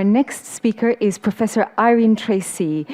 our next speaker is Professor Irene Tracy,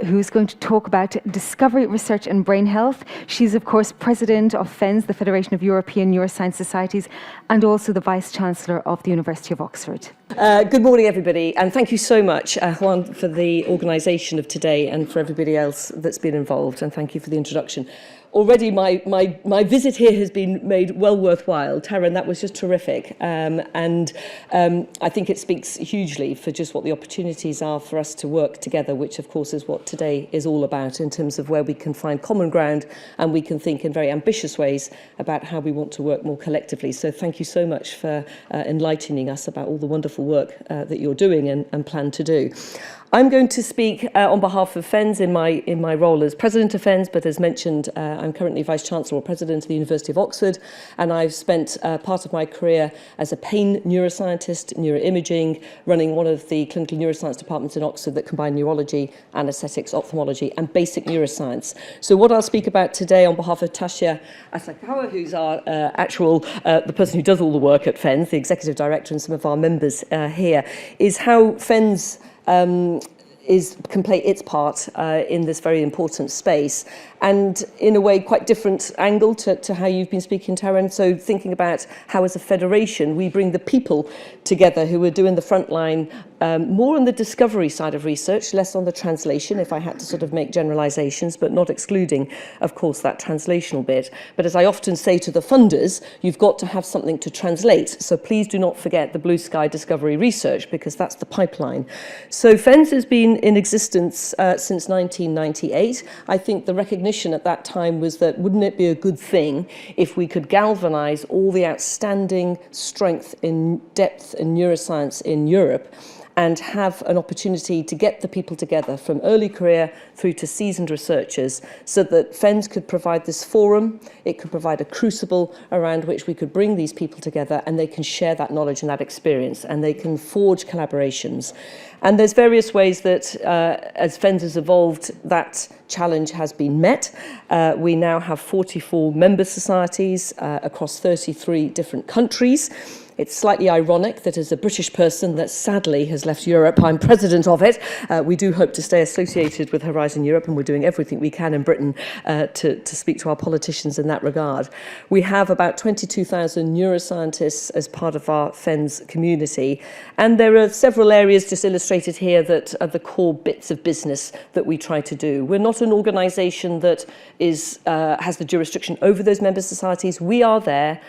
who's going to talk about discovery, research and brain health. She's, of course, President of FENS, the Federation of European Neuroscience Societies, and also the Vice-Chancellor of the University of Oxford. Good morning, everybody, and thank you so much, Juan, for the organisation of today and for everybody else that's been involved, and thank you for the introduction. Already my visit here has been made well worthwhile. Taryn, that was just terrific. I think it speaks hugely for just what the opportunities are for us to work together, which of course is what today is all about in terms of where we can find common ground and we can think in very ambitious ways about how we want to work more collectively. So thank you so much for enlightening us about all the wonderful work that you're doing and plan to do. I'm going to speak on behalf of FENS in my role as President of FENS, but as mentioned, I'm currently Vice-Chancellor or President of the University of Oxford, and I've spent part of my career as a pain neuroscientist, neuroimaging, running one of the clinical neuroscience departments in Oxford that combine neurology, anaesthetics, ophthalmology, and basic neuroscience. So what I'll speak about today on behalf of Tasha Asakawa, who's our the person who does all the work at FENS, the Executive Director, and some of our members here, is how FENS can play its part in this very important space, and in a way quite different angle to how you've been speaking, Taryn. So thinking about how as a federation we bring the people together who are doing the front line, more on the discovery side of research, less on the translation, if I had to sort of make generalisations, but not excluding, of course, that translational bit. But as I often say to the funders, you've got to have something to translate. So please do not forget the blue sky discovery research, because that's the pipeline. So FENS has been in existence since 1998. I think the recognition at that time was that wouldn't it be a good thing if we could galvanise all the outstanding strength in depth and neuroscience in Europe and have an opportunity to get the people together from early career through to seasoned researchers, so that FENS could provide this forum, it could provide a crucible around which we could bring these people together and they can share that knowledge and that experience and they can forge collaborations. And there's various ways that as FENS has evolved, that challenge has been met. We now have 44 member societies across 33 different countries. It's slightly ironic that as a British person that sadly has left Europe, I'm president of it. We do hope to stay associated with Horizon Europe, and we're doing everything we can in Britain to speak to our politicians in that regard. We have about 22,000 neuroscientists as part of our FENS community, and there are several areas just illustrated here that are the core bits of business that we try to do. We're not an organisation that has the jurisdiction over those member societies. We are there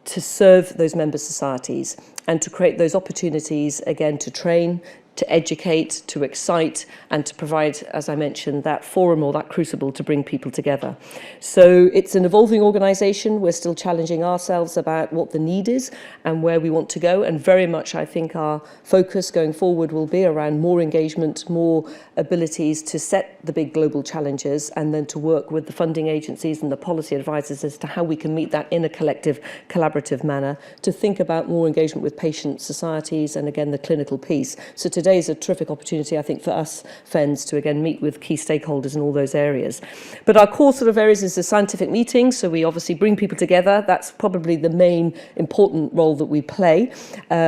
to serve those member societies and to create those opportunities, again, to train, to educate, to excite, and to provide, as I mentioned, that forum or that crucible to bring people together. So it's an evolving organisation. We're still challenging ourselves about what the need is and where we want to go. And very much, I think, our focus going forward will be around more engagement, more abilities to set the big global challenges, and then to work with the funding agencies and the policy advisors as to how we can meet that in a collective, collaborative manner, to think about more engagement with patient societies and, again, the clinical piece. So today is a terrific opportunity, I think, for us, FENS, to again meet with key stakeholders in all those areas. But our core sort of areas is the scientific meeting, so we obviously bring people together. That's probably the main important role that we play.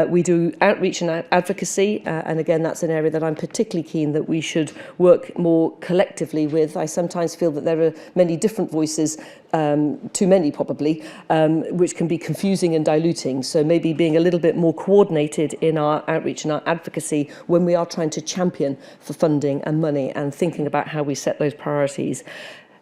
We do outreach and advocacy, and again, that's an area that I'm particularly keen that we should work more collectively with. I sometimes feel that there are many different voices, too many probably, which can be confusing and diluting. So maybe being a little bit more coordinated in our outreach and our advocacy when we are trying to champion for funding and money and thinking about how we set those priorities.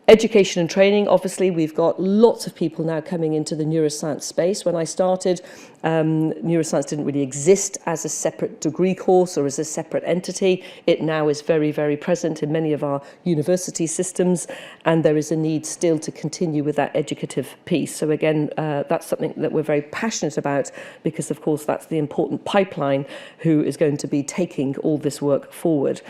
Education and training, obviously, we've got lots of people now coming into the neuroscience space. When I started, neuroscience didn't really exist as a separate degree course or as a separate entity. It now is very, very present in many of our university systems, and there is a need still to continue with that educative piece. So again, that's something that we're very passionate about, because of course that's the important pipeline who is going to be taking all this work forward.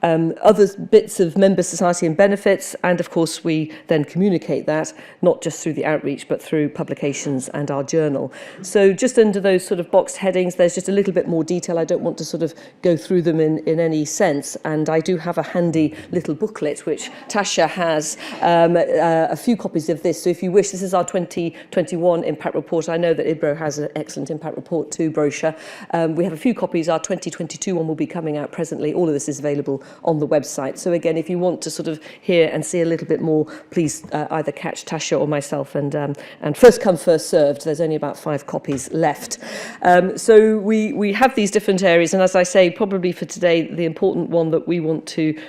other bits of member society and benefits, and of course we then communicate that not just through the outreach but through publications and our journal. So just under those sort of boxed headings, there's just a little bit more detail. I don't want to sort of go through them in any sense, and I do have a handy little booklet which Tasha has a few copies of this, so if you wish, this is our 2021 impact report. I know that IBRO has an excellent impact report too brochure. We have a few copies. Our 2022 one will be coming out presently. All of this is available on the website. So again, if you want to sort of hear and see a little bit more, please either catch Tasha or myself, and first come, first served. There's only about 5 copies left. So we have these different areas, and as I say, probably for today, the important one that we want to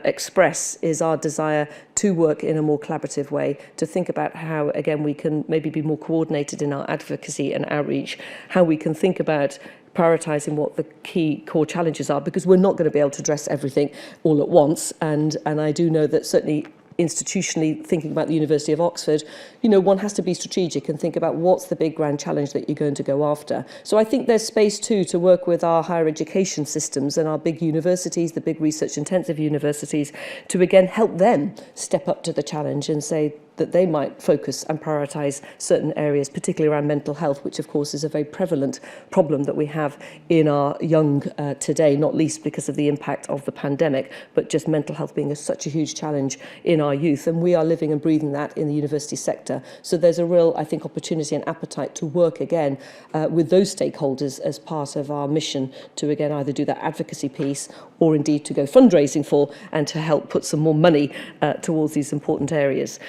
express is our desire to work in a more collaborative way, to think about how, again, we can maybe be more coordinated in our advocacy and outreach, how we can think about prioritising what the key core challenges are, because we're not going to be able to address everything all at once. And I do know that certainly institutionally, thinking about the University of Oxford, you know, one has to be strategic and think about what's the big grand challenge that you're going to go after. So I think there's space too to work with our higher education systems and our big universities, the big research intensive universities, to again help them step up to the challenge and say that they might focus and prioritise certain areas, particularly around mental health, which of course is a very prevalent problem that we have in our young today, not least because of the impact of the pandemic, but just mental health being such a huge challenge in our youth. And we are living and breathing that in the university sector. So there's a real, I think, opportunity and appetite to work again with those stakeholders as part of our mission to again either do that advocacy piece or indeed to go fundraising for and to help put some more money towards these important areas.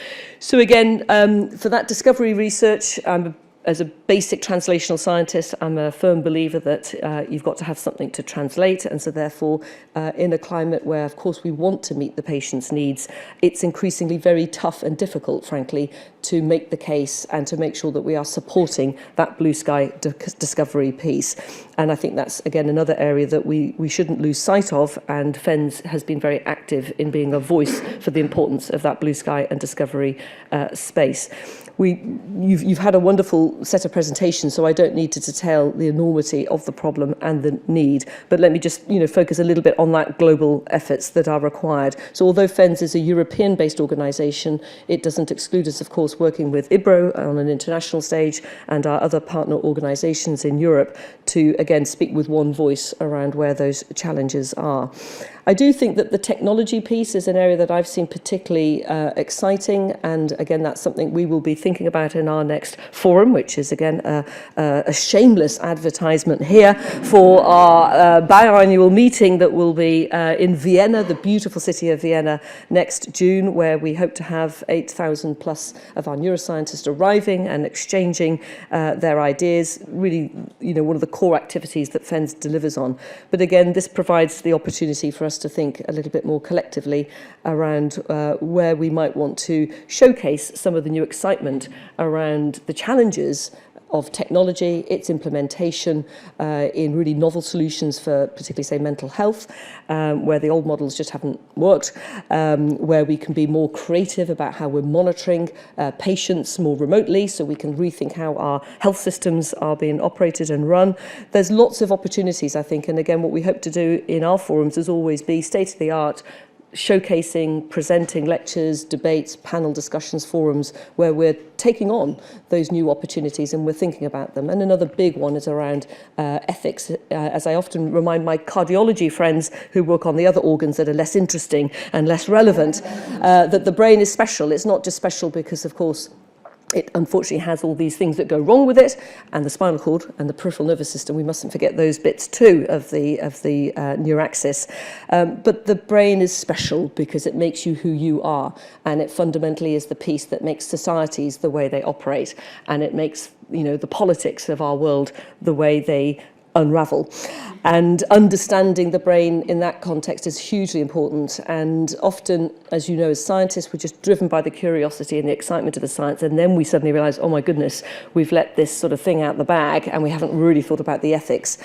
So again, for that discovery research, as a basic translational scientist, I'm a firm believer that you've got to have something to translate. And so therefore, in a climate where, of course, we want to meet the patient's needs, it's increasingly very tough and difficult, frankly, to make the case and to make sure that we are supporting that blue sky discovery piece. And I think that's, again, another area that we shouldn't lose sight of. And FENS has been very active in being a voice for the importance of that blue sky and discovery space. You've had a wonderful set of presentations, so I don't need to detail the enormity of the problem and the need, but let me just focus a little bit on that global efforts that are required. So although FENS is a European-based organisation, it doesn't exclude us, of course, working with IBRO on an international stage and our other partner organisations in Europe to, again, speak with one voice around where those challenges are. I do think that the technology piece is an area that I've seen particularly exciting, and again, that's something we will be thinking about in our next forum, which is again a shameless advertisement here for our biannual meeting that will be in Vienna, the beautiful city of Vienna, next June, where we hope to have 8,000 plus of our neuroscientists arriving and exchanging their ideas, really one of the core activities that FENS delivers on. But again, this provides the opportunity for us to think a little bit more collectively around where we might want to showcase some of the new excitement around the challenges of technology, its implementation in really novel solutions for particularly, say, mental health, where the old models just haven't worked, where we can be more creative about how we're monitoring patients more remotely so we can rethink how our health systems are being operated and run. There's lots of opportunities, I think, and again, what we hope to do in our forums is always be state-of-the-art, showcasing, presenting lectures, debates, panel discussions, forums, where we're taking on those new opportunities and we're thinking about them. And another big one is around ethics, as I often remind my cardiology friends who work on the other organs that are less interesting and less relevant, that the brain is special. It's not just special because, of course, it unfortunately has all these things that go wrong with it, and the spinal cord and the peripheral nervous system. We mustn't forget those bits too of the neuraxis. But the brain is special because it makes you who you are, and it fundamentally is the piece that makes societies the way they operate, and it makes the politics of our world the way they unravel. And understanding the brain in that context is hugely important. And often, as you know, as scientists, we're just driven by the curiosity and the excitement of the science. And then we suddenly realize, oh my goodness, we've let this sort of thing out the bag and we haven't really thought about the ethics.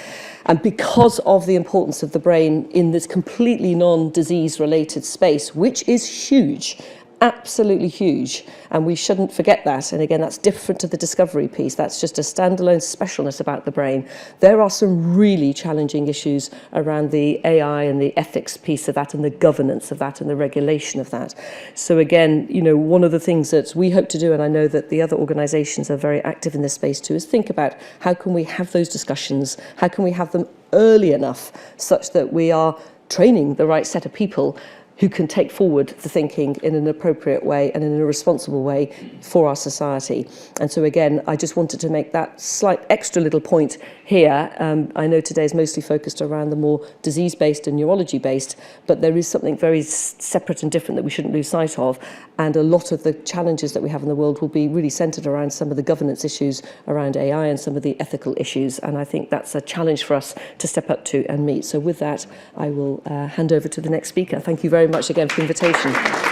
And because of the importance of the brain in this completely non-disease related space, which is huge, absolutely huge, and we shouldn't forget that. And again, that's different to the discovery piece. That's just a standalone specialness about the brain. There are some really challenging issues around the AI and the ethics piece of that, and the governance of that, and the regulation of that. So again, you know, one of the things that we hope to do, and I know that the other organisations are very active in this space too, is think about how can we have those discussions, how can we have them early enough such that we are training the right set of people who can take forward the thinking in an appropriate way and in a responsible way for our society. And so again, I just wanted to make that slight extra little point here. I know today is mostly focused around the more disease-based and neurology-based, but there is something very separate and different that we shouldn't lose sight of. And a lot of the challenges that we have in the world will be really centred around some of the governance issues around AI and some of the ethical issues. And I think that's a challenge for us to step up to and meet. So with that, I will hand over to the next speaker. Thank you very much again for the invitation.